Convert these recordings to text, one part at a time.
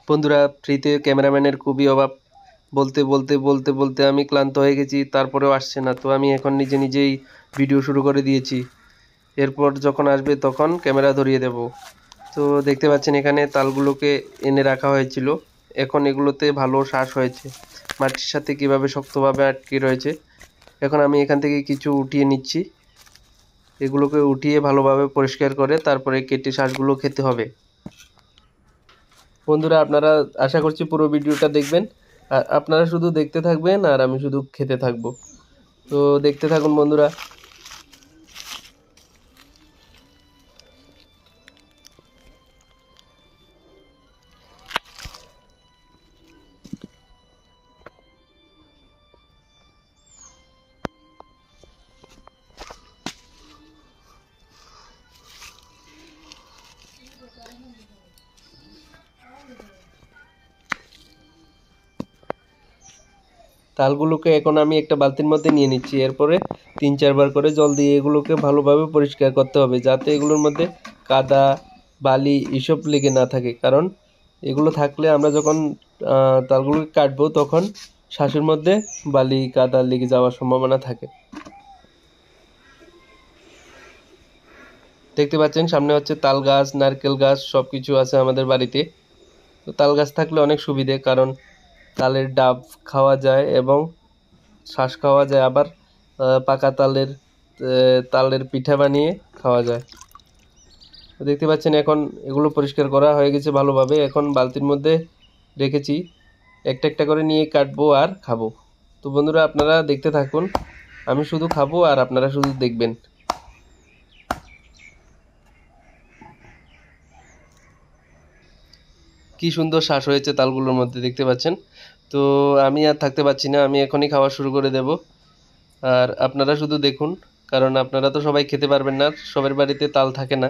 বন্ধুরা, ফ্রিতে ক্যামেরাম্যানের খুবই অভাব। বলতে বলতে বলতে বলতে আমি ক্লান্ত হয়ে গেছি, তারপরেও আসছে না। তো আমি এখন নিজে নিজেই ভিডিও শুরু করে দিয়েছি। এরপর যখন আসবে তখন ক্যামেরা ধরিয়ে দেব। তো দেখতে পাচ্ছেন এখানে তালগুলোকে এনে রাখা হয়েছিল। এখন এগুলোতে ভালো শ্বাস হয়েছে, মাটির সাথে কিভাবে শক্তভাবে আটকে রয়েছে। এখন আমি এখান থেকে কিছু উঠিয়ে নিচ্ছি। এগুলোকে উঠিয়ে ভালোভাবে পরিষ্কার করে তারপরে কেটে শ্বাসগুলো খেতে হবে। বন্ধুরা, আপনারা আশা করছি পুরো ভিডিওটা দেখবেন, আর আপনারা শুধু দেখতে থাকবেন আর আমি শুধু খেতে থাকবো। তো দেখতে থাকুন বন্ধুরা। তালগুলোকে এখন আমি একটা বালতির মধ্যে নিয়ে নিচ্ছি। এরপরে 3-4 বার করে জল দিয়ে এগুলোকে ভালোভাবে পরিষ্কার করতে হবে, যাতে এগুলোর মধ্যে কাদা, বালি এসব লেগে না থাকে। কারণ এগুলো থাকলে আমরা যখন তালগুলোকে কাটবো তখন শ্বাসের মধ্যে বালি কাদা লেগে যাওয়ার সম্ভাবনা থাকে। দেখতে পাচ্ছেন সামনে হচ্ছে তাল গাছ, নারকেল গাছ সব কিছু আছে আমাদের বাড়িতে। তো তাল গাছ থাকলে অনেক সুবিধে, কারণ তালের ডাব খাওয়া যায় এবং শ্বাস খাওয়া যায়, আবার পাকা তালের পিঠা বানিয়ে খাওয়া যায়। তো দেখতে পাচ্ছেন এখন এগুলো পরিষ্কার করা হয়ে গেছে ভালোভাবে। এখন বালতির মধ্যে রেখেছি, একটা একটা করে নিয়ে কাটবো আর খাবো। তো বন্ধুরা, আপনারা দেখতে থাকুন, আমি শুধু খাবো আর আপনারা শুধু দেখবেন। কি সুন্দর শ্বাস হয়েছে তালগুলোর মধ্যে, দেখতে পাচ্ছেন। তো আমি আর থাকতে পারছি না, আমি এখনই খাওয়া শুরু করে দেব। আর আপনারা শুধু দেখুন, কারণ আপনারা তো সবাই খেতে পারবেন না, সবার বাড়িতে তাল থাকে না।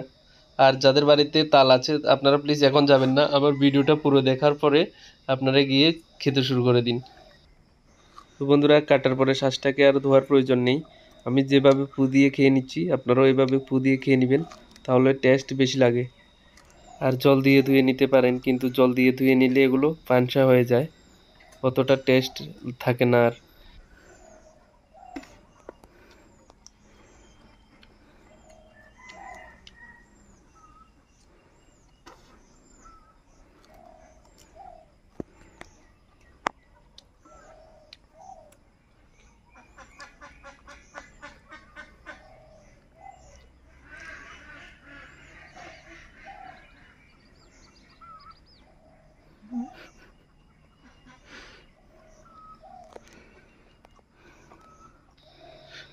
আর যাদের বাড়িতে তাল আছে আপনারা প্লিজ এখন যাবেন না, আমার ভিডিওটা পুরো দেখার পরে আপনারা গিয়ে খেতে শুরু করে দিন। তো বন্ধুরা, কাটার পরে শ্বাসটাকে আর ধোয়ার প্রয়োজন নেই। আমি যেভাবে ফু দিয়ে খেয়ে নিচ্ছি আপনারাও এইভাবে ফু দিয়ে খেয়ে নেবেন, তাহলে টেস্ট বেশি লাগে। আর জল দিয়ে ধুয়ে নিতে পারেন, কিন্তু জল দিয়ে ধুয়ে নিলে এগুলো পানসা হয়ে যায়, অতটা টেস্ট থাকে না আর।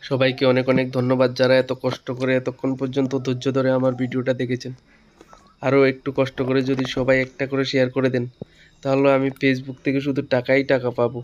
সবাইকে অনেক অনেক ধন্যবাদ, যারা এত কষ্ট করে এতক্ষণ পর্যন্ত ধৈর্য ধরে আমার ভিডিওটা দেখেছেন। আরও একটু কষ্ট করে যদি সবাই একটা করে শেয়ার করে দেন, তাহলে আমি ফেসবুক থেকে শুধু টাকাই টাকা পাবো।